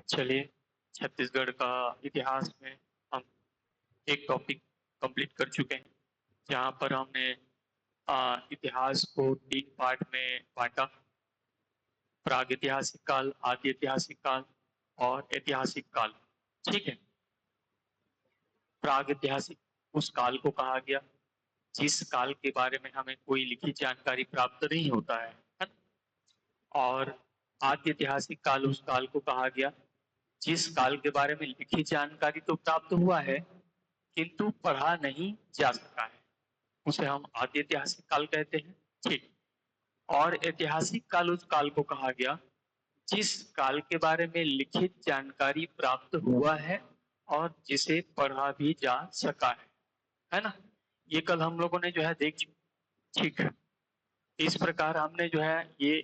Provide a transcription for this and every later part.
चलिए, छत्तीसगढ़ का इतिहास में हम एक टॉपिक कंप्लीट कर चुके हैं, जहाँ पर हमने इतिहास को 3 पार्ट में बांटा। प्रागैतिहासिक काल, आदि ऐतिहासिक काल और ऐतिहासिक काल। ठीक है। प्रागैतिहासिक उस काल को कहा गया जिस काल के बारे में हमें कोई लिखित जानकारी प्राप्त नहीं होता है ना? और आदि ऐतिहासिक काल उस काल को कहा गया जिस काल के बारे में लिखित जानकारी तो प्राप्त हुआ है किंतु पढ़ा नहीं जा सका है, उसे हम आदि ऐतिहासिक काल कहते हैं। ठीक। और ऐतिहासिक काल उस काल को कहा गया जिस काल के बारे में लिखित जानकारी प्राप्त हुआ है और जिसे पढ़ा भी जा सका है ना? ये कल हम लोगों ने जो है देख चुके। ठीक है। इस प्रकार हमने जो है ये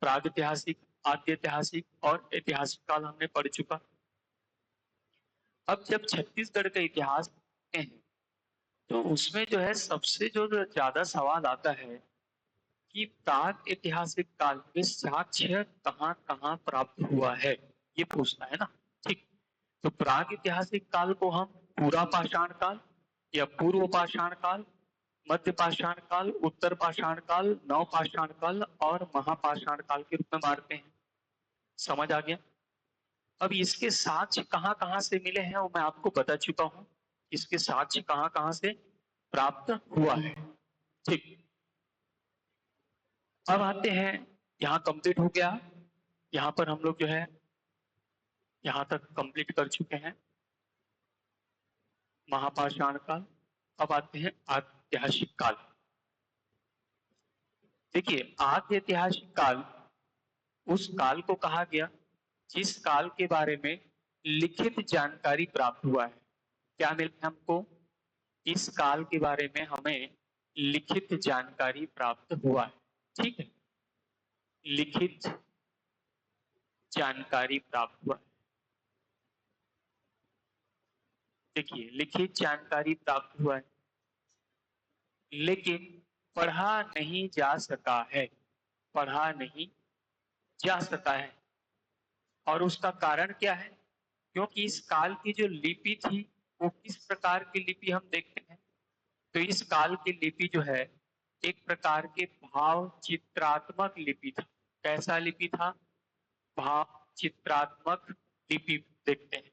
प्रागैतिहासिक, आदि ऐतिहासिक और ऐतिहासिक काल हमने पढ़ चुका। अब जब छत्तीसगढ़ का इतिहास पढ़ते हैं तो उसमें जो है सबसे जो ज्यादा सवाल आता है कि प्राग ऐतिहासिक काल में साक्ष्य कहाँ कहाँ प्राप्त हुआ है, ये पूछना है ना। ठीक। तो प्राग ऐतिहासिक काल को हम पूरा पाषाण काल या पूर्व पाषाण काल, मध्य पाषाण काल, उत्तर पाषाण काल, नव पाषाण काल और महापाषाण काल के रूप में बांटते हैं। समझ आ गया? अब इसके साक्ष्य कहाँ कहाँ से मिले हैं वो मैं आपको बता चुका हूं। इसके साक्ष्य कहाँ कहाँ से प्राप्त हुआ है। ठीक। अब आते हैं, यहाँ कंप्लीट हो गया। यहाँ पर हम लोग जो है यहाँ तक कंप्लीट कर चुके हैं महापाषाण काल। अब आते हैं ऐतिहासिक काल। देखिए, आदि ऐतिहासिक काल उस काल को कहा गया जिस काल के बारे में लिखित जानकारी प्राप्त हुआ है। क्या मिला हमको? इस काल के बारे में हमें लिखित जानकारी प्राप्त हुआ है। ठीक है। लिखित जानकारी प्राप्त हुआ है। देखिए, लिखित जानकारी प्राप्त हुआ है लेकिन पढ़ा नहीं जा सका है। पढ़ा नहीं जा सका है। और उसका कारण क्या है? क्योंकि इस काल की जो लिपि थी वो किस प्रकार की लिपि हम देखते हैं। तो इस काल की लिपि जो है एक प्रकार के भाव चित्रात्मक लिपि था। कैसा लिपि था? भाव चित्रात्मक लिपि देखते हैं।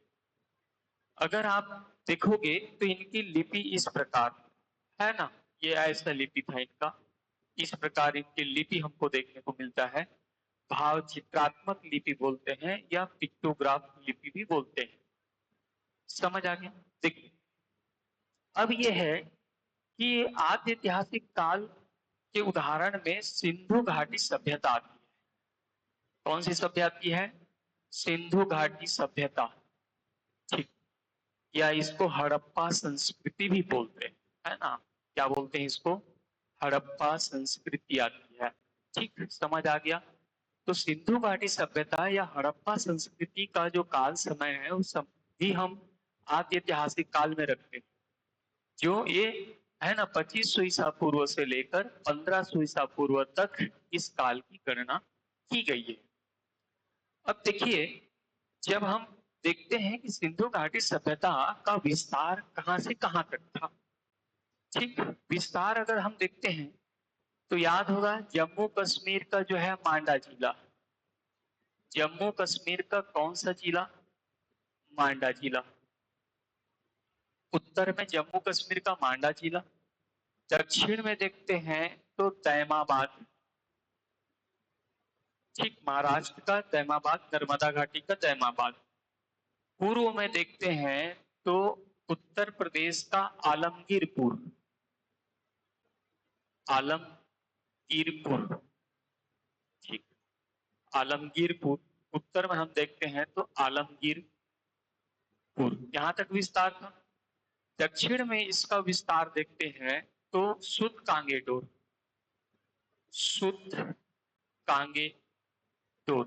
अगर आप देखोगे तो इनकी लिपि इस प्रकार है ना, ये ऐसा लिपि था इनका। इस प्रकार इनकी लिपि हमको देखने को मिलता है। भाव चित्रात्मक लिपि बोलते हैं या पिक्टोग्राफ लिपि भी बोलते हैं। समझ आ गया? देखिए, अब ये है कि आदि ऐतिहासिक काल के उदाहरण में सिंधु घाटी सभ्यता आती है। कौन सी सभ्यता आती है? सिंधु घाटी सभ्यता। ठीक। या इसको हड़प्पा संस्कृति भी बोलते हैं, है ना? क्या बोलते हैं इसको? हड़प्पा संस्कृति आती है। ठीक, समझ आ गया? तो सिंधु घाटी सभ्यता या हड़प्पा संस्कृति का जो काल समय है उस सब भी हम आदि ऐतिहासिक काल में रखते हैं। जो ये है ना 2500 ईसा पूर्व से लेकर 1500 ईसा पूर्व तक इस काल की गणना की गई है। अब देखिए, जब हम देखते हैं कि सिंधु घाटी सभ्यता का विस्तार कहां से कहां तक था। ठीक। विस्तार अगर हम देखते हैं तो याद होगा जम्मू कश्मीर का जो है मांडा जिला। जम्मू कश्मीर का कौन सा जिला? मांडा जिला। उत्तर में जम्मू कश्मीर का मांडा जिला। दक्षिण में देखते हैं तो तैमाबाद। ठीक, महाराष्ट्र का तैमाबाद, नर्मदा घाटी का तैमाबाद। पूर्व में देखते हैं तो उत्तर प्रदेश का आलमगीरपुर। आलमगीरपुर। ठीक। आलमगीरपुर उत्तर में हम देखते हैं तो आलमगीरपुर, यहां तक विस्तार था। दक्षिण में इसका विस्तार देखते हैं तो सुध कांगेडोर। सुध कांगेडोर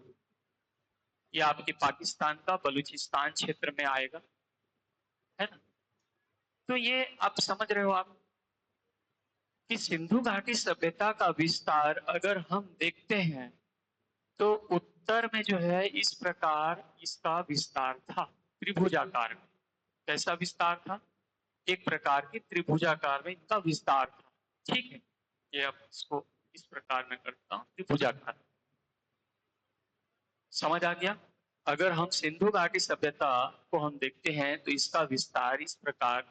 ये आपके पाकिस्तान का बलूचिस्तान क्षेत्र में आएगा, है ना? तो ये आप समझ रहे हो आप कि सिंधु घाटी सभ्यता का विस्तार अगर हम देखते हैं तो उत्तर उत्तर में जो है इस प्रकार इसका विस्तार था, त्रिभुजाकार में। कैसा विस्तार था? एक प्रकार की त्रिभुजाकार में इनका विस्तार था। ठीक है, ये अब इसको इस प्रकार में करता हूँ, त्रिभुजाकार। समझ आ गया? अगर हम सिंधु घाटी सभ्यता को हम देखते हैं तो इसका विस्तार इस प्रकार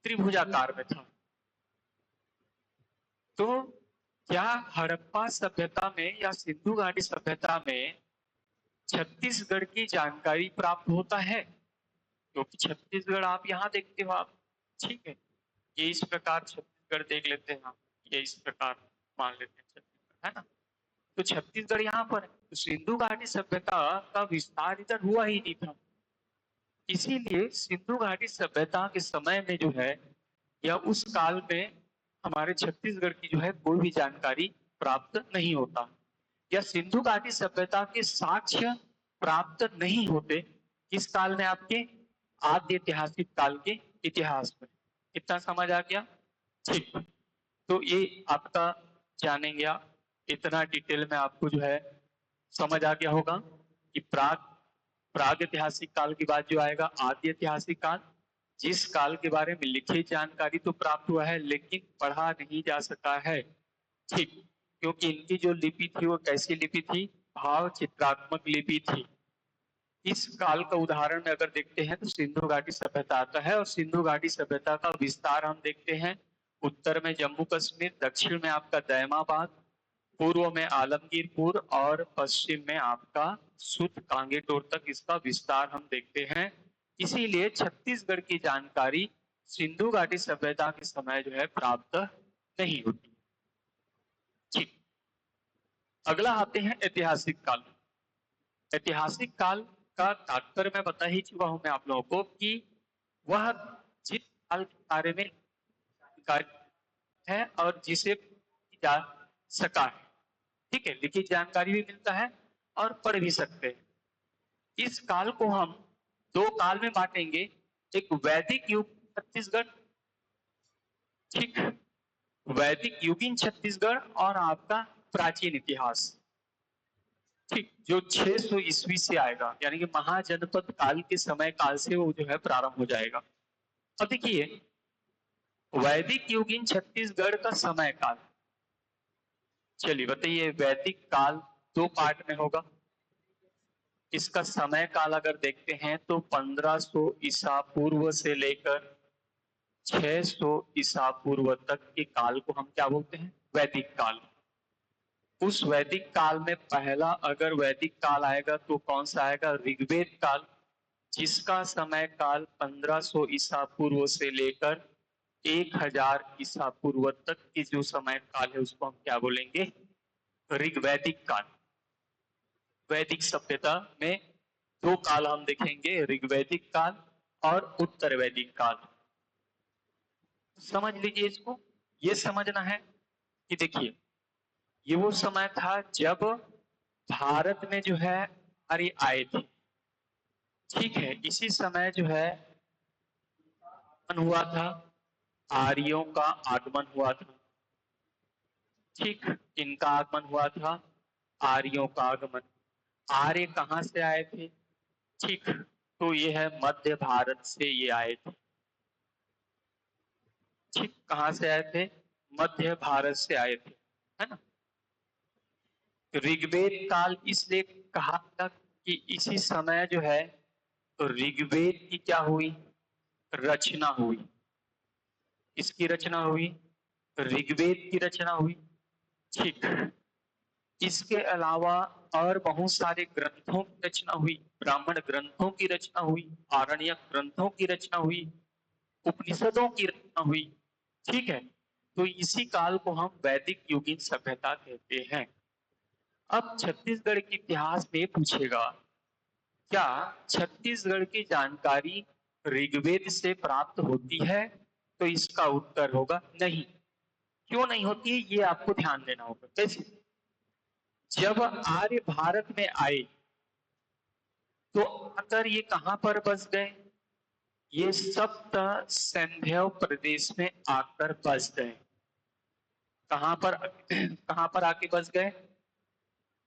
त्रिभुजाकार में था। तो क्या हड़प्पा सभ्यता में या सिंधु घाटी सभ्यता में छत्तीसगढ़ की जानकारी प्राप्त होता है? क्योंकि छत्तीसगढ़ आप यहाँ देखते हो आप, ठीक है, ये इस प्रकार छत्तीसगढ़ देख लेते हैं आप, ये इस प्रकार मान लेते हैं छत्तीसगढ़, है ना? तो छत्तीसगढ़ यहाँ पर है, तो सिंधु घाटी सभ्यता का विस्तार इधर हुआ ही नहीं था। इसीलिए सिंधु घाटी सभ्यता के समय में जो है या उस काल में हमारे छत्तीसगढ़ की जो है कोई भी जानकारी प्राप्त नहीं होता, या सिंधु घाटी सभ्यता के साक्ष्य प्राप्त नहीं होते। किस काल में? आपके आद्य ऐतिहासिक काल के इतिहास में। कितना समझ आ गया? ठीक, तो ये आपका जानेंगे आप, इतना डिटेल में आपको जो है समझ आ गया होगा कि प्राग ऐतिहासिक काल के बाद जो आएगा आद्य ऐतिहासिक काल, जिस काल के बारे में लिखित जानकारी तो प्राप्त हुआ है लेकिन पढ़ा नहीं जा सका है। ठीक, क्योंकि इनकी जो लिपि थी वो कैसी लिपि थी? भाव चित्रात्मक लिपि थी। इस काल का उदाहरण में अगर देखते हैं तो सिंधु घाटी सभ्यता आता है, और सिंधु घाटी सभ्यता का विस्तार हम देखते हैं उत्तर में जम्मू कश्मीर, दक्षिण में आपका दैमाबाद, पूर्व में आलमगीरपुर और पश्चिम में आपका सुत कांगेटोर तक इसका विस्तार हम देखते हैं। इसीलिए छत्तीसगढ़ की जानकारी सिंधु घाटी सभ्यता के समय जो है प्राप्त नहीं होती। ठीक, अगला आते हैं ऐतिहासिक काल। ऐतिहासिक काल का तात्पर्य मैं बता ही चुका हूं मैं आप लोगों को कि वह जिस काल के बारे में है और जिसे जा सका है। ठीक है, लिखित जानकारी भी मिलता है और पढ़ भी सकते हैं। इस काल को हम दो काल में बांटेंगे, एक वैदिक युग छत्तीसगढ़, ठीक, वैदिक युगीन छत्तीसगढ़, और आपका प्राचीन इतिहास, ठीक, जो 600 ईस्वी से आएगा, यानी कि महाजनपद काल के समय काल से वो जो है प्रारंभ हो जाएगा। अब देखिए वैदिक युगीन छत्तीसगढ़ का समय काल, चलिए बताइए, वैदिक काल दो पार्ट में होगा। इसका समय काल अगर देखते हैं तो 1500 ईसा पूर्व से लेकर 600 ईसा पूर्व तक के काल को हम क्या बोलते हैं? वैदिक काल। उस वैदिक काल में पहला अगर वैदिक काल आएगा तो कौन सा आएगा? ऋग्वेद काल, जिसका समय काल 1500 ईसा पूर्व से लेकर 1000 ईसा पूर्व तक की जो समय काल है उसको हम क्या बोलेंगे? ऋग्वैदिक काल। वैदिक सभ्यता में दो काल हम देखेंगे, ऋग्वैदिक काल और उत्तर वैदिक काल। समझ लीजिए इसको, ये समझना है कि देखिए ये वो समय था जब भारत में जो है आर्य आए थे। ठीक है, इसी समय जो है हुआ था, आर्यों का आगमन हुआ था। ठीक, इनका आगमन हुआ था, आर्यों का आगमन। आर्य कहां से आए थे? ठीक, तो ये है मध्य भारत से ये आए थे। ठीक, कहां से आए थे? मध्य भारत से आए थे, है ना? ऋग्वेद काल इसलिए कहा था कि इसी समय जो है तो ऋग्वेद की क्या हुई? रचना हुई। इसकी रचना हुई, ऋग्वेद की रचना हुई। ठीक, इसके अलावा और बहुत सारे ग्रंथों की रचना हुई, ब्राह्मण ग्रंथों की रचना हुई, आरण्यक ग्रंथों की रचना हुई, उपनिषदों की रचना हुई। ठीक है, तो इसी काल को हम वैदिक युगीन सभ्यता कहते हैं। अब छत्तीसगढ़ के इतिहास में पूछेगा क्या छत्तीसगढ़ की जानकारी ऋग्वेद से प्राप्त होती है? तो इसका उत्तर होगा नहीं। क्यों नहीं होती है ये आपको ध्यान देना होगा। कैसे? जब आर्य भारत में आए तो आकर ये कहां पर बस गए? ये सप्त सिंधु प्रदेश में आकर बस गए। कहां पर आके बस गए?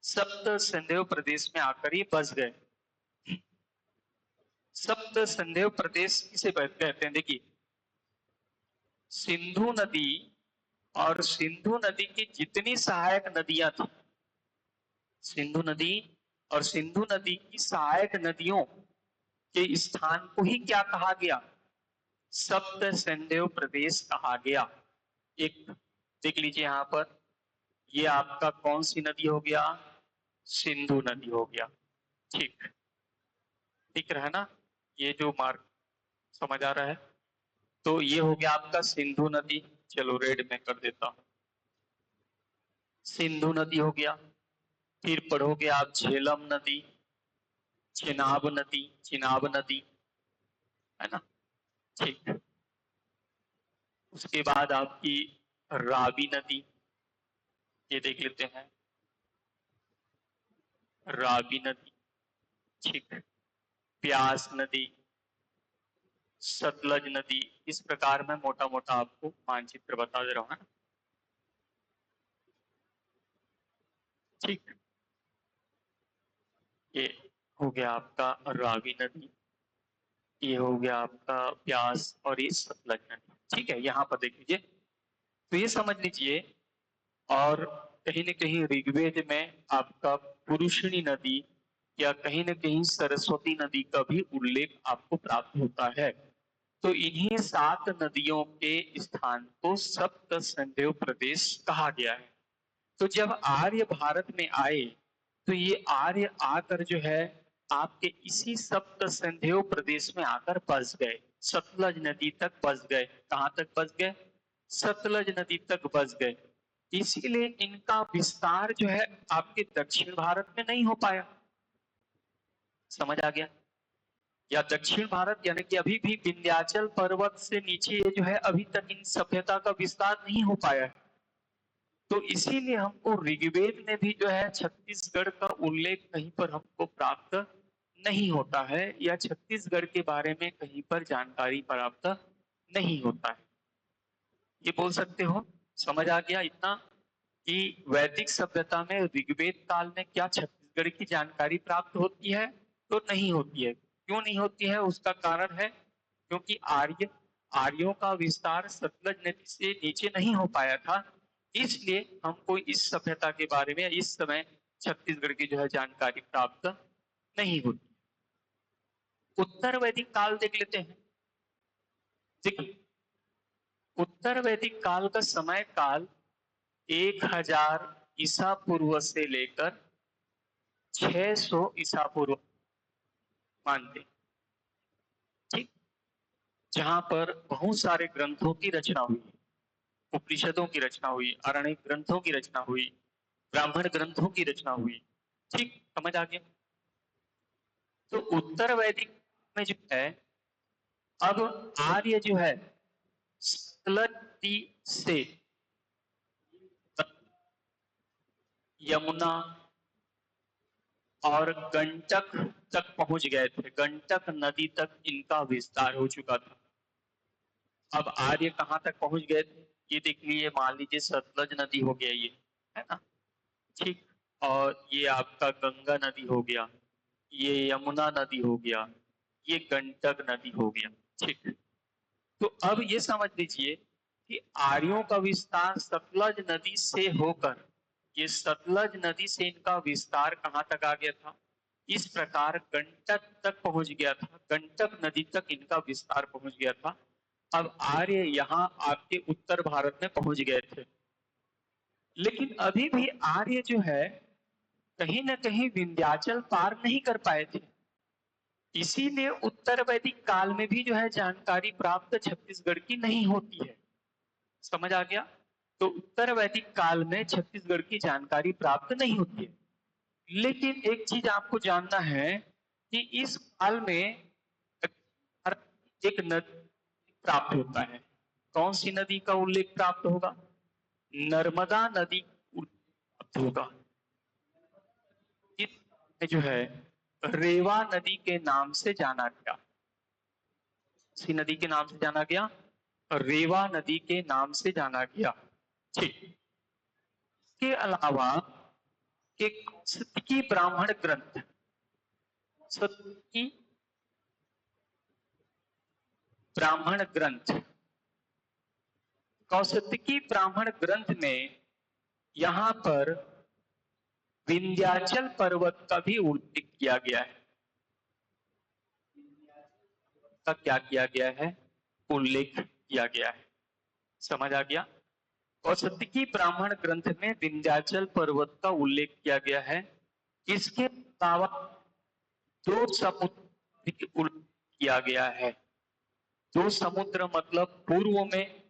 सप्त सिंधु प्रदेश में आकर ये बस गए। सप्त सिंधु प्रदेश किसे कहते हैं? देखिए, सिंधु नदी और सिंधु नदी की जितनी सहायक नदियां थी, सिंधु नदी और सिंधु नदी की सहायक नदियों के स्थान को ही क्या कहा गया? सप्त सिंधु प्रदेश कहा गया। एक देख लीजिए यहां पर, ये आपका कौन सी नदी हो गया? सिंधु नदी हो गया। ठीक दिख रहा है ना, ये जो मार्क समझ आ रहा है? तो ये हो गया आपका सिंधु नदी। चलो रेड में कर देता हूं, सिंधु नदी हो गया। फिर पढ़ोगे आप झेलम नदी, चिनाब नदी, चिनाब नदी, है ना? ठीक। उसके बाद आपकी रावी नदी, ये देख लेते हैं, रावी नदी। ठीक। प्यास नदी, सतलज नदी। इस प्रकार मैं मोटा मोटा आपको मानचित्र बता दे रहा हूं, है ना? ठीक। ये हो गया आपका रावी नदी, ये हो गया आपका प्यास, और ये सतलज नदी। ठीक है, यहाँ पर देख लीजिए, तो ये समझ लीजिए। और कहीं न कहीं ऋग्वेद में आपका पुरुषनी नदी या कहीं न कहीं सरस्वती नदी का भी उल्लेख आपको प्राप्त होता है। तो इन्हीं 7 नदियों के स्थान को सप्त सिंधु प्रदेश कहा गया है। तो जब आर्य भारत में आए, तो ये आर्य आकर जो है आपके इसी सप्त सिंधु प्रदेश में आकर बस गए, सतलज नदी तक बस गए। कहां तक बस गए? सतलज नदी तक बस गए। इसीलिए इनका विस्तार जो है आपके दक्षिण भारत में नहीं हो पाया। समझ आ गया? या दक्षिण भारत यानी कि अभी भी विंध्याचल पर्वत से नीचे ये जो है अभी तक इन सभ्यता का विस्तार नहीं हो पाया है। तो इसीलिए हमको ऋग्वेद में भी जो है छत्तीसगढ़ का उल्लेख कहीं पर हमको प्राप्त नहीं होता है, या छत्तीसगढ़ के बारे में कहीं पर जानकारी प्राप्त नहीं होता है। ये बोल सकते हो? समझ आ गया इतना कि वैदिक सभ्यता में ऋग्वेद काल में क्या छत्तीसगढ़ की जानकारी प्राप्त होती है? तो नहीं होती है। क्यों नहीं होती है? उसका कारण है क्योंकि आर्यों का विस्तार सतलज नदी से नीचे नहीं हो पाया था। इसलिए हमको इस सभ्यता के बारे में इस समय छत्तीसगढ़ की जो है जानकारी प्राप्त नहीं होती। उत्तर वैदिक काल देख लेते हैं। देखिए, उत्तर वैदिक काल का समय काल 1000 ईसा पूर्व से लेकर 600 ईसा पूर्व मानते, ठीक, जहां पर बहुत सारे ग्रंथों की रचना हुई, उपनिषदों की रचना हुई, आरण्यक ग्रंथों की रचना हुई, ब्राह्मण ग्रंथों की रचना हुई। ठीक, समझ आ गया? तो उत्तर वैदिक में जो है, अब आर्य जो है सतलज नदी से यमुना और गंडक तक पहुंच गए थे। गंडक नदी तक इनका विस्तार हो चुका था। अब आर्य कहां तक पहुंच गए थे? ये देख लीजिए, मान लीजिए सतलज नदी हो गया ये, है ना? ठीक। और ये आपका गंगा नदी हो गया, ये यमुना नदी हो गया, ये गंडक नदी हो गया। ठीक। तो अब ये समझ लीजिए कि आर्यों का विस्तार सतलज नदी से होकर, ये सतलज नदी से इनका विस्तार कहां तक आ गया था? इस प्रकार गंडक तक पहुंच गया था, गंडक नदी तक इनका विस्तार पहुंच गया था। अब आर्य यहाँ आपके उत्तर भारत में पहुंच गए थे, लेकिन अभी भी आर्य जो है कहीं ना कहीं विंध्याचल पार नहीं कर पाए थे। इसीलिए उत्तर वैदिक काल में भी जो है जानकारी प्राप्त छत्तीसगढ़ की नहीं होती है। समझ आ गया? तो उत्तर वैदिक काल में छत्तीसगढ़ की जानकारी प्राप्त नहीं होती है। लेकिन एक चीज आपको जानना है कि इस काल में एक नदी प्राप्त होता है। कौन सी नदी का उल्लेख प्राप्त होगा? नर्मदा नदी प्राप्त होगा। इस जो है रेवा नदी के नाम से जाना गया। इसी नदी के नाम से जाना गया, रेवा नदी के नाम से जाना गया। ठीक। इसके अलावा एक सतकी ब्राह्मण ग्रंथ, सतकी ब्राह्मण ग्रंथ, कौसतकी ब्राह्मण ग्रंथ में यहाँ पर विंध्याचल पर्वत का भी उल्लेख किया गया है। का क्या किया गया है? उल्लेख किया गया है। समझ आ गया? कौसतकी ब्राह्मण ग्रंथ में विंध्याचल पर्वत का उल्लेख किया गया है। इसके अलावा दो समुद्र उल्लेख किया गया है। दो समुद्र मतलब पूर्व में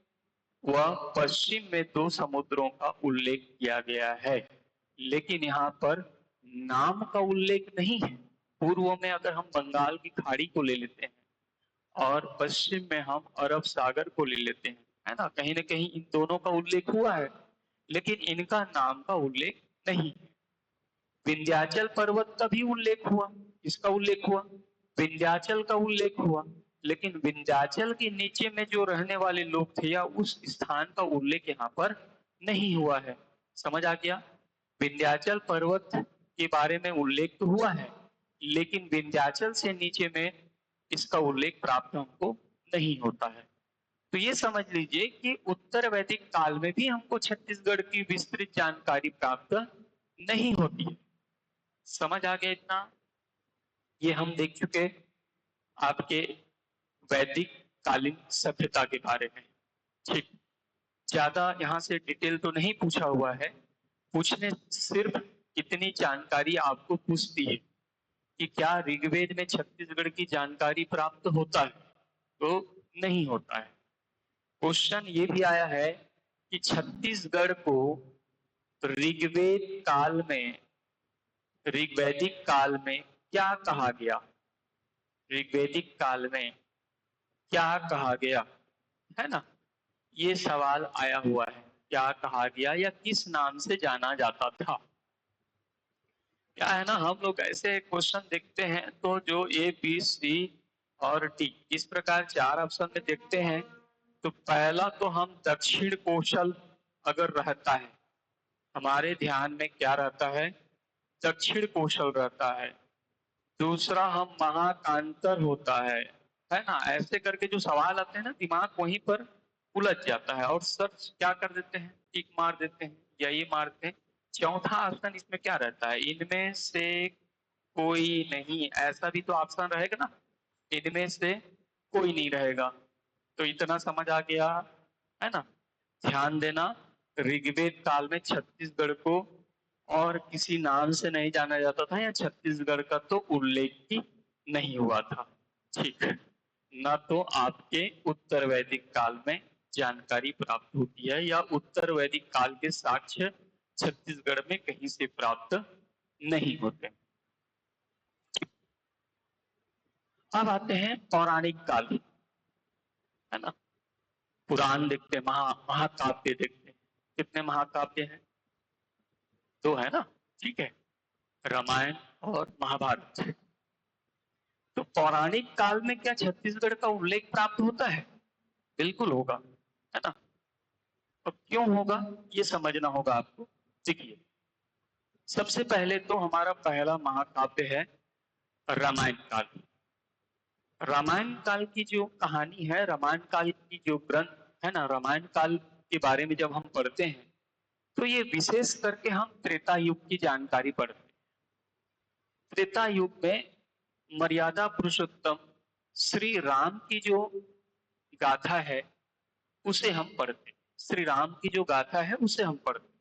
व पश्चिम में दो समुद्रों का उल्लेख किया गया है, लेकिन यहाँ पर नाम का उल्लेख नहीं है। पूर्व में अगर हम बंगाल की खाड़ी को ले लेते हैं और पश्चिम में हम अरब सागर को ले लेते हैं, है ना, कहीं न कहीं इन दोनों का उल्लेख हुआ है, लेकिन इनका नाम का उल्लेख नहीं है। विंध्याचल पर्वत का भी उल्लेख हुआ, इसका उल्लेख हुआ, विंध्याचल का उल्लेख हुआ, लेकिन विंध्याचल के नीचे में जो रहने वाले लोग थे या उस स्थान का उल्लेख यहाँ पर नहीं हुआ है। समझ आ गया? विंध्याचल पर्वत के बारे में उल्लेख तो हुआ है, लेकिन विंध्याचल से नीचे में इसका उल्लेख प्राप्त हमको नहीं होता है। तो ये समझ लीजिए कि उत्तर वैदिक काल में भी हमको छत्तीसगढ़ की विस्तृत जानकारी प्राप्त नहीं होती है। समझ आ गया इतना? ये हम देख चुके आपके वैदिक कालीन सभ्यता के बारे में। ठीक, ज्यादा यहाँ से डिटेल तो नहीं पूछा हुआ है, पूछने सिर्फ इतनी जानकारी आपको पूछती है कि क्या ऋग्वेद में छत्तीसगढ़ की जानकारी प्राप्त होता है? तो नहीं होता है। क्वेश्चन ये भी आया है कि छत्तीसगढ़ को ऋग्वेद काल में, ऋग्वैदिक काल में क्या कहा गया? ऋग्वैदिक काल में क्या कहा गया, है ना? ये सवाल आया हुआ है, क्या कहा गया या किस नाम से जाना जाता था? क्या है ना, हम लोग ऐसे क्वेश्चन देखते हैं तो जो ए बी सी और डी इस प्रकार चार ऑप्शन में देखते हैं, तो पहला तो हम दक्षिण कौशल अगर रहता है, हमारे ध्यान में क्या रहता है? दक्षिण कौशल रहता है। दूसरा हम महाकांतर होता है ना? ऐसे करके जो सवाल आते हैं ना, दिमाग वहीं पर उलझ जाता है और सर्च क्या कर देते हैं, टिक मार देते हैं या ये मारते हैं। चौथा ऑप्शन इसमें क्या रहता है? इनमें से कोई नहीं, ऐसा भी तो ऑप्शन रहेगा ना, इनमें से कोई नहीं रहेगा। तो इतना समझ आ गया, है ना? ध्यान देना, ऋग्वेद काल में छत्तीसगढ़ को और किसी नाम से नहीं जाना जाता था या छत्तीसगढ़ का तो उल्लेख ही नहीं हुआ था। ठीक है, न तो आपके उत्तर वैदिक काल में जानकारी प्राप्त होती है या उत्तर वैदिक काल के साक्ष्य छत्तीसगढ़ में कहीं से प्राप्त नहीं होते। अब आते हैं पौराणिक काल, है ना? पुराण देखते हैं, महाकाव्य देखते हैं। कितने महाकाव्य हैं? दो है ना? ठीक है, रामायण और महाभारत। तो पौराणिक काल में क्या छत्तीसगढ़ का उल्लेख प्राप्त होता है? बिल्कुल होगा, है ना? अब क्यों होगा ये समझना होगा आपको। देखिए, सबसे पहले तो हमारा पहला महाकाव्य है रामायण काल। रामायण काल की जो कहानी है, रामायण काल की जो ग्रंथ है ना, रामायण काल के बारे में जब हम पढ़ते हैं तो ये विशेष करके हम त्रेता युग की जानकारी पढ़ते हैं। त्रेता युग में मर्यादा पुरुषोत्तम श्री राम की जो गाथा है उसे हम पढ़ते हैं। श्री राम की जो गाथा है उसे हम पढ़ते हैं।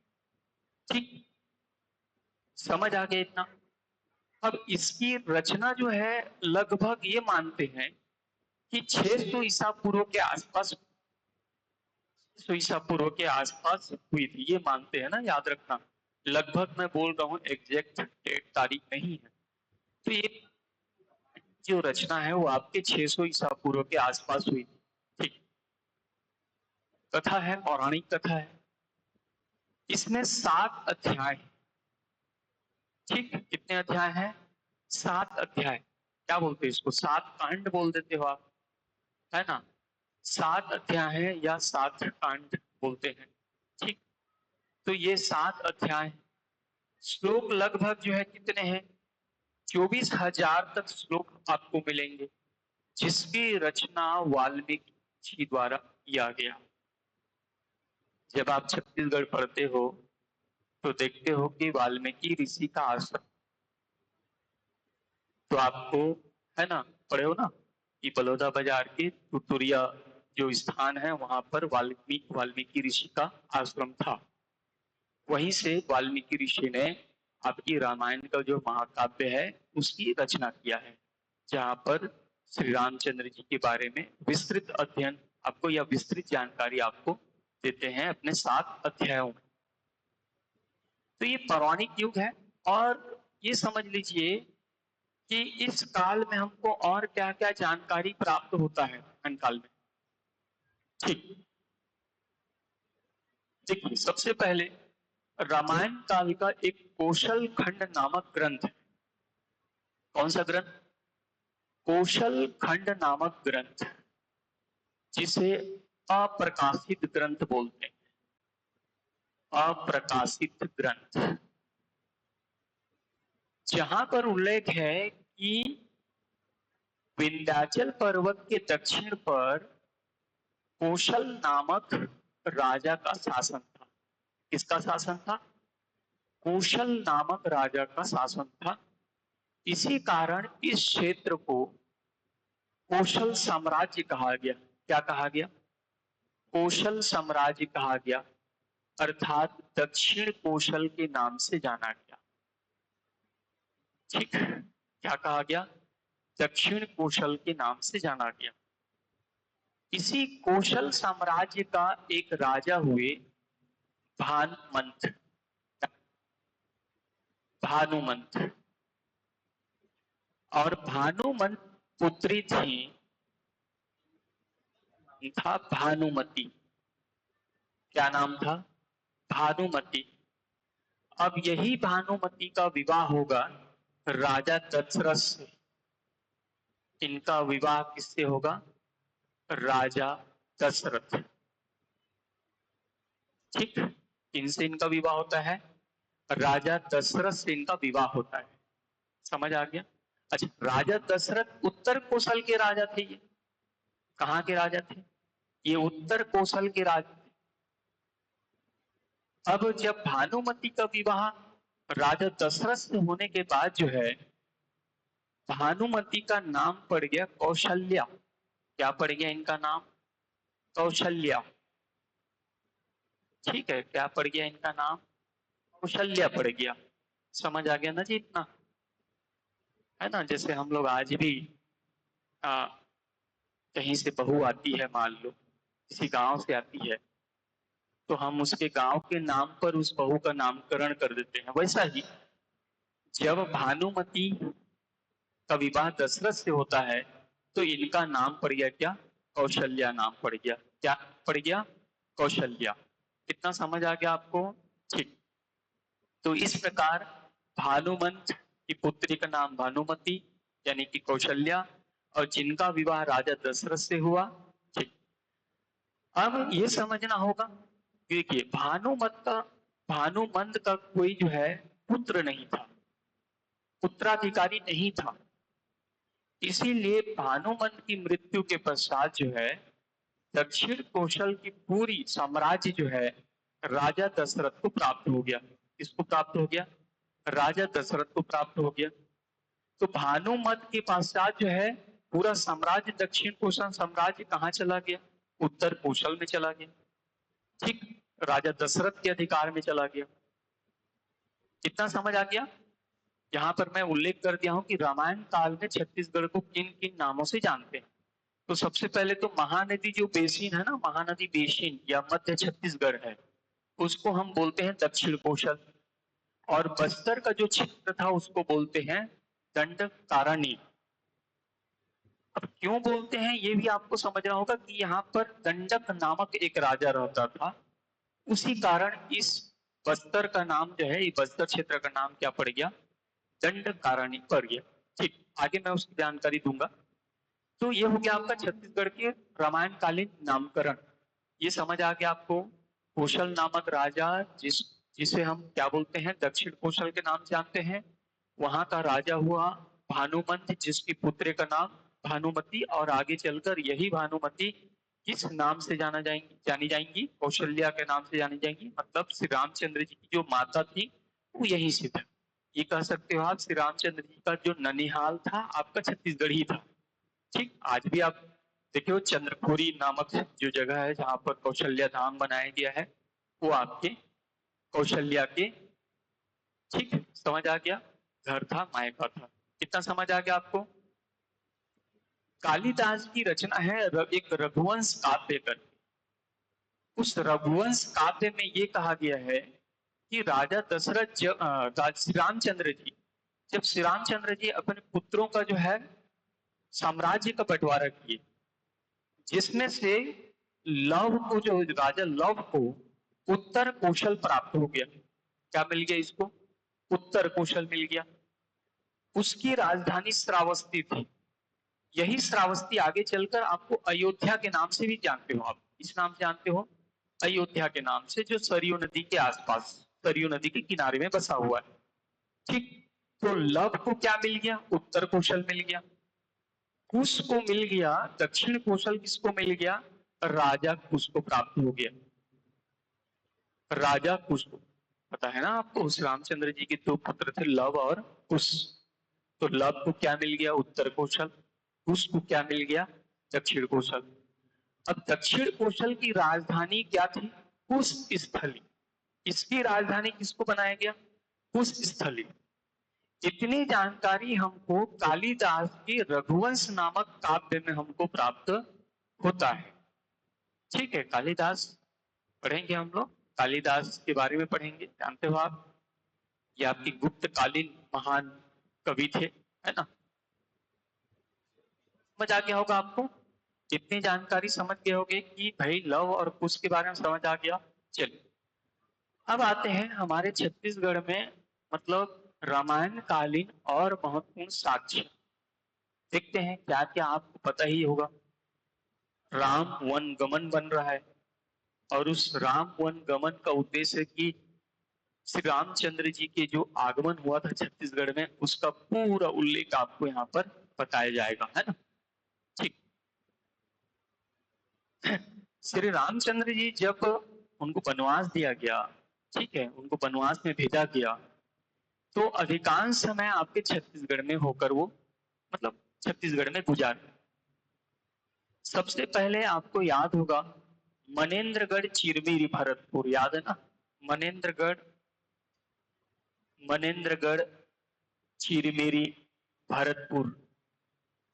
ठीक, समझ आ गया इतना? अब इसकी रचना जो है लगभग ये मानते हैं कि 600 ईसा पूर्व के आसपास, 600 ईसा पूर्व के आसपास हुई थी, ये मानते हैं ना, याद रखना। लगभग मैं बोल रहा हूँ, एग्जैक्ट डेट तारीख नहीं है। तो ये जो रचना है वो आपके 600 ईसा पूर्व के आसपास हुई थी। ठीक, कथा है, पौराणिक कथा है। इसमें 7 अध्याय। ठीक, कितने अध्याय हैं? 7 अध्याय। क्या बोलते हैं इसको? 7 कांड बोल देते हो आप, है ना? 7 अध्याय है या 7 कांड बोलते हैं। ठीक, तो ये 7 अध्याय श्लोक लगभग जो है कितने हैं, 24,000 तक श्लोक आपको मिलेंगे, जिसकी रचना वाल्मीकि जी द्वारा किया गया। जब आप छत्तीसगढ़ पढ़ते हो तो देखते हो कि वाल्मीकि ऋषि का आश्रम, तो आपको है ना, पढ़े हो ना कि बलौदा बाजार के तुतुरिया जो स्थान है वहां पर वाल्मीकि ऋषि का आश्रम था। वहीं से वाल्मीकि ऋषि ने आपकी रामायण का जो महाकाव्य है उसकी रचना किया है, जहां पर श्री रामचंद्र जी के बारे में विस्तृत अध्ययन आपको या विस्तृत जानकारी आपको देते हैं अपने 7 अध्यायों में। तो ये पौराणिक युग है, और ये समझ लीजिए कि इस काल में हमको और क्या क्या जानकारी प्राप्त होता है रामायण काल में। ठीक, देखिए सबसे पहले रामायण काल का एक कौशल खंड नामक ग्रंथ है। कौन सा ग्रंथ? कौशल खंड नामक ग्रंथ, जिसे अप्रकाशित ग्रंथ बोलते हैं। अप्रकाशित ग्रंथ, जहां पर उल्लेख है कि विंध्याचल पर्वत के दक्षिण पर कौशल नामक राजा का शासन था। किसका शासन था? कौशल नामक राजा का शासन था। इसी कारण इस क्षेत्र को कौशल साम्राज्य कहा गया। क्या कहा गया? कौशल साम्राज्य कहा गया, अर्थात दक्षिण कौशल के नाम से जाना गया। ठीक, क्या कहा गया? दक्षिण कौशल के नाम से जाना गया। इसी कौशल साम्राज्य का एक राजा हुए भानुमंत। भानुमंत, और भानुमंत पुत्री थी, था भानुमति। क्या नाम था? भानुमति। अब यही भानुमति का विवाह होगा राजा दशरथ से। इनका विवाह किससे होगा? राजा दशरथ। ठीक, इनसे इनका विवाह होता है, राजा दशरथ से इनका विवाह होता है। समझ आ गया? अच्छा, राजा दशरथ उत्तर कौशल के राजा थे। ये कहाँ के राजा थे? ये उत्तर कौशल के राजा थे। अब जब भानुमति का विवाह राजा दशरथ से होने के बाद जो है, भानुमति का नाम पड़ गया कौशल्या। क्या पड़ गया इनका नाम? कौशल्या। ठीक है, क्या पड़ गया इनका नाम? कौशल्या पड़ गया। समझ आ गया ना जी इतना? है ना, जैसे हम लोग आज भी आ, कहीं से बहू आती है, मान लो किसी गांव से आती है, तो हम उसके गांव के नाम पर उस बहू का नामकरण कर देते हैं। वैसा ही जब भानुमति का विवाह दशरथ से होता है तो इनका नाम पड़ गया क्या? कौशल्या नाम पड़ गया। क्या पड़ गया? कौशल्या। कितना समझ आ गया आपको? ठीक, तो इस प्रकार भानुमंत की पुत्री का नाम भानुमति यानी कि कौशल्या, और जिनका विवाह राजा दशरथ से हुआ। ठीक, अब ये समझना होगा, देखिए भानुमंत का कोई जो है पुत्र नहीं था, उत्तराधिकारी नहीं था। इसीलिए भानुमंत की मृत्यु के पश्चात जो है दक्षिण कौशल की पूरी साम्राज्य जो है राजा दशरथ को प्राप्त हो गया। किसको प्राप्त हो गया? राजा दशरथ को प्राप्त हो गया। तो भानुमत के पश्चात जो है पूरा साम्राज्य दक्षिण कौशल साम्राज्य कहाँ चला गया? उत्तर कौशल में चला गया। ठीक, राजा दशरथ के अधिकार में चला गया। कितना समझ आ गया? यहाँ पर मैं उल्लेख कर दिया हूं कि रामायण काल में छत्तीसगढ़ को किन किन नामों से जानते हैं। तो सबसे पहले तो महानदी जो बेसिन है ना, महानदी बेसिन या मध्य छत्तीसगढ़ है, उसको हम बोलते हैं दक्षिण कौशल। और बस्तर का जो क्षेत्र था उसको बोलते हैं दंडकारण्य। अब क्यों बोलते हैं ये भी आपको समझना होगा कि यहाँ पर दंडक नामक एक राजा रहता था, उसी कारण इस बस्तर का नाम जो है, बस्तर क्षेत्र का नाम क्या पड़ गया? दंडकारण्य पड़ गया। ठीक, आगे मैं उसकी जानकारी दूंगा। तो ये हो गया आपका छत्तीसगढ़ के रामायण कालीन नामकरण। ये समझ आ गया आपको? कौशल नामक राजा जिसे हम क्या बोलते हैं, दक्षिण कौशल के नाम से जानते हैं। वहां का राजा हुआ भानुमंत, जिसकी पुत्र का नाम भानुमति, और आगे चलकर यही भानुमति किस नाम से जानी जाएंगी, कौशल्या के नाम से जानी जाएंगी। मतलब श्री रामचंद्र जी की जो माता थी वो यही से था। ये कह सकते हो आप, श्री रामचंद्र जी का जो ननिहाल था आपका छत्तीसगढ़ ही था। ठीक, आज भी आप देखिए चंद्रपुरी नामक जो जगह है जहाँ पर कौशल्या धाम बनाया गया है, वो आपके कौशल्या के, ठीक, समझ आ गया, घर था, मायका था। कितना समझ आ गया आपको? कालिदास की रचना है एक रघुवंश काव्य कर। उस रघुवंश काव्य में ये कहा गया है कि राजा दशरथ श्री रामचंद्र जी, जब श्री रामचंद्र जी अपने पुत्रों का जो है साम्राज्य का बंटवारा किए, जिसमें से लव को, जो राजा लव को उत्तर कौशल प्राप्त हो गया। क्या मिल गया इसको? उत्तर कौशल मिल गया। उसकी राजधानी श्रावस्ती थी। यही श्रावस्ती आगे चलकर आपको अयोध्या के नाम से भी जानते हो आप। इस नाम से जानते हो, अयोध्या के नाम से, जो सरयू नदी के आसपास, सरयू नदी के किनारे में बसा हुआ है। ठीक, तो लव को क्या मिल गया? उत्तर कौशल मिल गया। कुश को मिल गया दक्षिण कौशल। किसको मिल गया? राजा कुश को प्राप्त हो गया। राजा कुश को, पता है ना आपको, श्री रामचंद्र जी के दो पुत्र थे, लव और कुश। तो लव को क्या मिल गया? उत्तर कौशल। कुश को क्या मिल गया? दक्षिण कौशल। अब दक्षिण कौशल की राजधानी क्या थी? कुश स्थली। इसकी राजधानी किसको बनाया गया? कुश स्थली। इतनी जानकारी हमको कालिदास के रघुवंश नामक काव्य में हमको प्राप्त होता है। ठीक है, कालिदास पढ़ेंगे हम लोग, कालिदास के बारे में पढ़ेंगे। जानते हो आप, ये आपकी गुप्तकालीन महान कवि थे, है ना? समझ आ गया होगा आपको, जितनी जानकारी समझ गए होगे कि भाई लव और कुश के बारे में समझ आ गया। चलिए अब आते हैं हमारे छत्तीसगढ़ में, मतलब रामायण कालीन और महत्वपूर्ण साक्ष्य देखते हैं। क्या क्या आपको पता ही होगा, राम वन गमन बन रहा है, और उस राम वन गमन का उद्देश्य कि श्री रामचंद्र जी के जो आगमन हुआ था छत्तीसगढ़ में, उसका पूरा उल्लेख आपको यहाँ पर बताया जाएगा, है ना? ठीक, श्री रामचंद्र जी जब उनको वनवास दिया गया, ठीक है, उनको वनवास में भेजा गया, तो अधिकांश समय आपके छत्तीसगढ़ में होकर वो, मतलब छत्तीसगढ़ में गुजारे। सबसे पहले आपको याद होगा मनेन्द्रगढ़ चिरमिरी भरतपुर, याद है ना? मनेन्द्रगढ़, मनेन्द्रगढ़ चिरमिरी भरतपुर,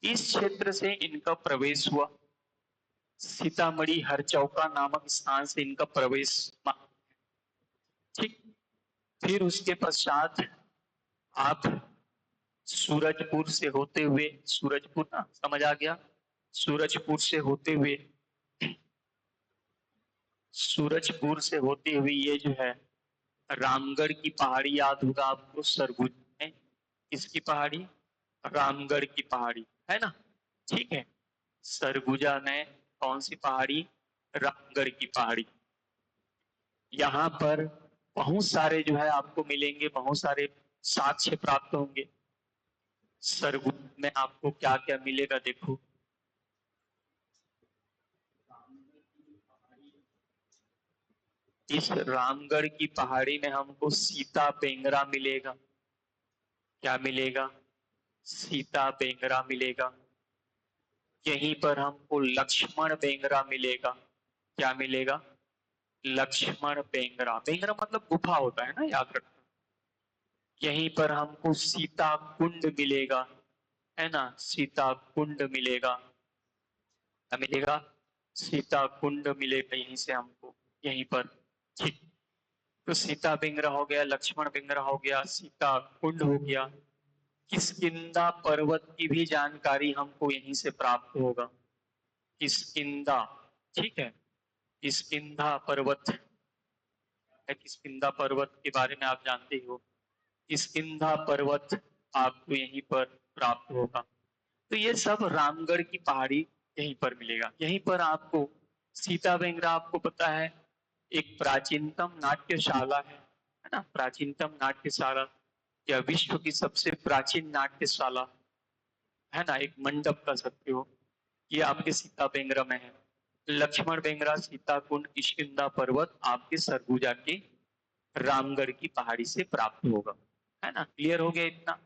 इस क्षेत्र से इनका प्रवेश हुआ। सीतामढ़ी हरचौका नामक स्थान से इनका प्रवेश। ठीक, फिर उसके पश्चात आप सूरजपुर से होते हुए, सूरजपुर ना, समझ आ गया, सूरजपुर से होते हुए, सूरजपुर से होते हुए ये जो है रामगढ़ की पहाड़ी, याद होगा आपको, सरगुज में, किसकी पहाड़ी? रामगढ़ की पहाड़ी, है ना? ठीक है, सरगुजा में कौन सी पहाड़ी? रामगढ़ की पहाड़ी। यहाँ पर बहुत सारे जो है आपको मिलेंगे, बहुत सारे साक्ष्य प्राप्त होंगे। सरगुज में आपको क्या क्या मिलेगा, देखो, इस रामगढ़ की पहाड़ी में हमको सीता बेंगरा मिलेगा। क्या मिलेगा? सीता बेंगरा मिलेगा। यहीं पर हमको लक्ष्मण बेंगरा मिलेगा। क्या मिलेगा? लक्ष्मण बेंगरा। बेंगरा मतलब गुफा होता है ना, याद रखना। यहीं पर हमको सीता कुंड मिलेगा, है ना? सीता कुंड मिलेगा। क्या मिलेगा? सीता कुंड मिलेगा यहीं से हमको, यहीं पर। ठीक, तो सीता बेंगरा हो गया, लक्ष्मण बेंगरा हो गया, सीता कुंड हो गया। किष्किंधा पर्वत की भी जानकारी हमको यहीं से प्राप्त होगा। किष्किंधा, ठीक है, किष्किंधा पर्वत है। किष्किंधा पर्वत के बारे में आप जानते हो, किष्किंधा पर्वत आपको यहीं पर प्राप्त होगा। तो ये सब रामगढ़ की पहाड़ी यहीं पर मिलेगा। यहीं पर आपको सीता बेंगरा, आपको पता है, एक प्राचीनतम नाट्यशाला है है ना, प्राचीनतम नाट्यशाला या विश्व की सबसे प्राचीन नाट्यशाला, है ना, एक मंडप कह सकते हो, ये आपके सीता बेंगरा में है। लक्ष्मण बेंगरा सीता कुंड किष्किंधा पर्वत आपके सरगुजा के रामगढ़ की पहाड़ी से प्राप्त होगा, है ना। क्लियर हो गया इतना।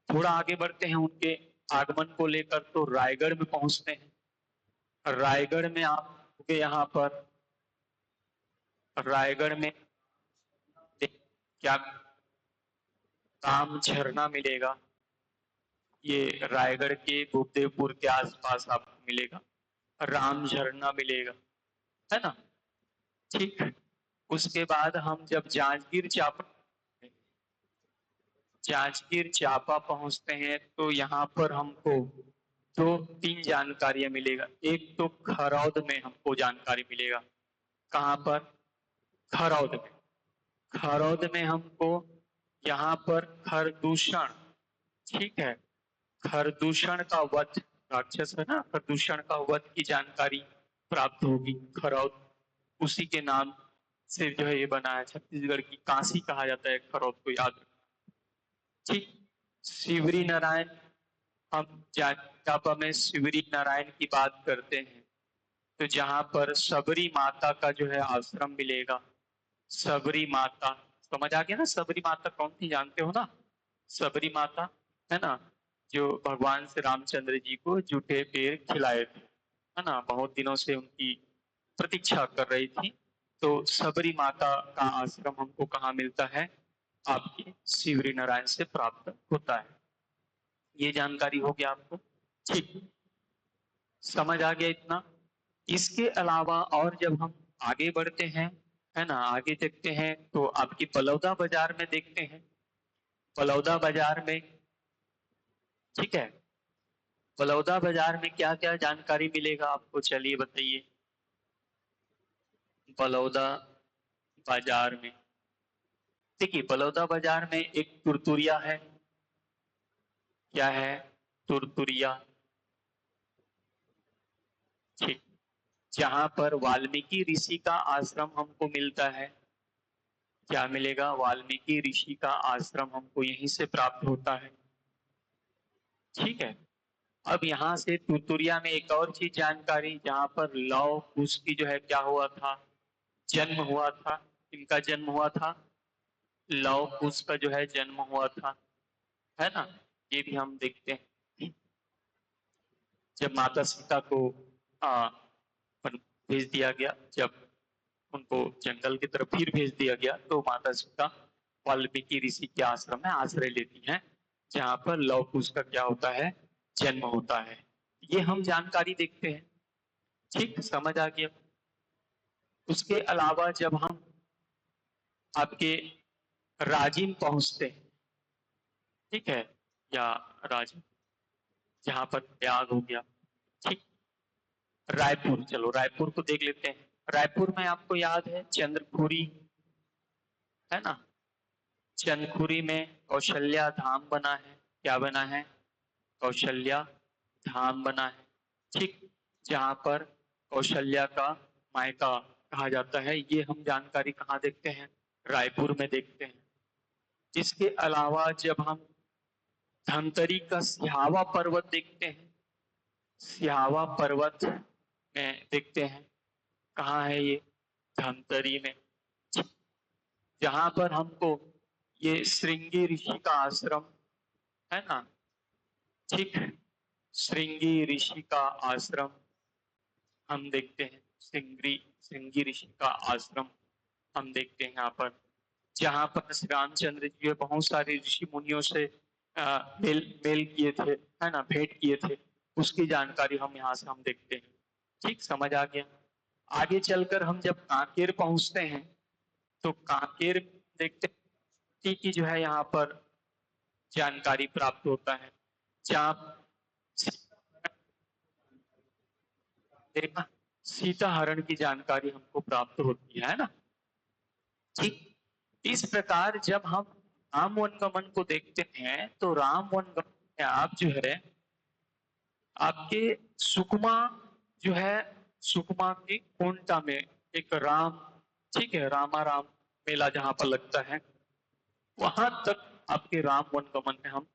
थोड़ा आगे बढ़ते हैं उनके आगमन को लेकर, तो रायगढ़ में पहुंचते हैं। रायगढ़ में आपके यहाँ पर रायगढ़ में क्या राम झरना मिलेगा, ये रायगढ़ के भूपदेवपुर के आसपास आपको मिलेगा, राम झरना मिलेगा, है ना। ठीक। उसके बाद हम जब जांजगीर चांपा पहुंचते हैं, तो यहाँ पर हमको दो तीन जानकारियां मिलेगा। एक तो खरौद में हमको जानकारी मिलेगा। कहाँ पर? खरौद में। खरौद में हमको यहाँ पर खरदूषण, ठीक है, खरदूषण का वध, राक्षस है ना, खरदूषण का वध की जानकारी प्राप्त होगी। खरौद उसी के नाम से जो है ये बना है, छत्तीसगढ़ की काशी कहा जाता है खरौद को, याद रखना। ठीक। शिवरी नारायण, हम चांपा में शिवरी नारायण की बात करते हैं, तो जहां पर सबरी माता का जो है आश्रम मिलेगा। सबरी माता, समझ आ गया ना, सबरी माता कौन थी जानते हो ना? सबरी माता, है ना, जो भगवान श्री रामचंद्र जी को जूठे पेड़ खिलाए थे, है ना, बहुत दिनों से उनकी प्रतीक्षा कर रही थी। तो सबरी माता का आश्रम हमको कहाँ मिलता है? आपके शिवरी नारायण से प्राप्त होता है। ये जानकारी हो गया आपको? ठीक, समझ आ गया इतना। इसके अलावा और जब हम आगे बढ़ते हैं, है ना, आगे देखते हैं, तो आपकी बलौदा बाजार में देखते हैं। बलौदा बाजार में, ठीक है, बलौदा बाजार में क्या क्या जानकारी मिलेगा आपको, चलिए बताइए। बलौदा बाजार में देखिए, बलौदा बाजार में एक तुरतुरिया है। क्या है? तुरतुरिया। ठीक। जहां पर वाल्मीकि ऋषि का आश्रम हमको मिलता है। क्या मिलेगा? वाल्मीकि ऋषि का आश्रम हमको यहीं से प्राप्त होता है। ठीक है। अब यहाँ से तुतुरिया में एक और चीज जानकारी, जहां पर लौ कुश की जो है क्या हुआ था? जन्म हुआ था। इनका जन्म हुआ था, लौ कुश का जो है जन्म हुआ था, है ना। ये भी हम देखते हैं। जब माता सीता को भेज दिया गया, जब उनको जंगल की तरफ फिर भेज दिया गया, तो माता सीता वाल्मीकि ऋषि के आश्रम में आश्रय लेती हैं, जहां पर लव कुश का क्या होता है? जन्म होता है। ये हम जानकारी देखते हैं। ठीक, समझ आ गया। उसके अलावा जब हम आपके राजिम पहुंचते हैं, ठीक है, या राजिम, जहां पर त्याग हो गया। ठीक। रायपुर, चलो रायपुर को देख लेते हैं। रायपुर में आपको याद है चंद्रपुरी, है ना। चंदखुरी में कौशल्या धाम बना है। क्या बना है? कौशल्या धाम बना है। ठीक। जहां पर कौशल्या का मायका कहा जाता है, ये हम जानकारी कहाँ देखते हैं? रायपुर में देखते हैं। इसके अलावा जब हम धमतरी का सिहावा पर्वत देखते हैं, सिहावा पर्वत में देखते हैं, कहाँ है ये? धमतरी में। जहां पर हमको ये श्रृंगी ऋषि का आश्रम, है ना, ठीक, श्रृंगी ऋषि का आश्रम हम देखते हैं। श्रृंगी ऋषि का आश्रम हम देखते हैं यहाँ पर, जहां पर श्री रामचंद्र जी ने बहुत सारे ऋषि मुनियों से मेल मेल किए थे, है ना, भेंट किए थे। उसकी जानकारी हम यहाँ से हम देखते हैं। ठीक, समझ आ गया। आगे चलकर हम जब कांकेर पहुंचते हैं, तो कांकेर देखते हैं कि जो है यहाँ पर जानकारी प्राप्त होता है, जहाँ देखा, सीता हरण की जानकारी हमको प्राप्त होती है ना। ठीक। इस प्रकार जब हम राम वनगमन को देखते हैं, तो राम वनगमन में आप जो है आपके सुकमा जो है, सुकमा की कोंटा में एक राम, ठीक है, रामा राम मेला जहाँ पर लगता है, वहां तक आपके राम वनगमन में हम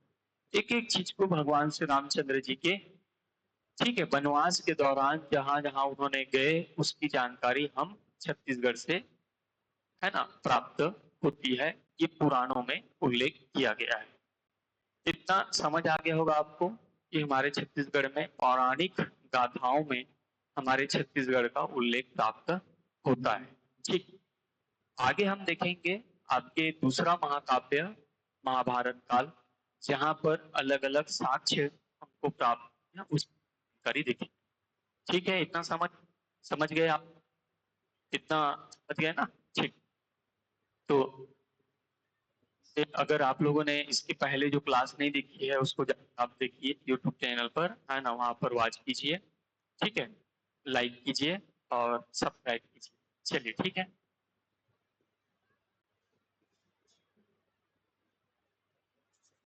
एक एक चीज को भगवान श्री रामचंद्र जी के, ठीक है, वनवास के दौरान जहां जहां उन्होंने गए उसकी जानकारी हम छत्तीसगढ़ से, है ना, प्राप्त होती है। ये पुराणों में उल्लेख किया गया है। इतना समझ आ गया होगा आपको कि हमारे छत्तीसगढ़ में पौराणिक गाथाओं में हमारे छत्तीसगढ़ का उल्लेख प्राप्त होता है। ठीक, आगे हम देखेंगे आपके दूसरा महाकाव्य महाभारत काल, जहां पर अलग अलग साक्ष्य हमको प्राप्त है, उस जानकारी देखेंगे। ठीक है, इतना समझ गए आप? इतना समझ गए ना? ठीक। तो अगर आप लोगों ने इसके पहले जो क्लास नहीं देखी है उसको आप देखिए यूट्यूब चैनल पर, है ना, वहां पर वॉच कीजिए। ठीक है, लाइक कीजिए और सब्सक्राइब कीजिए। चलिए, ठीक है।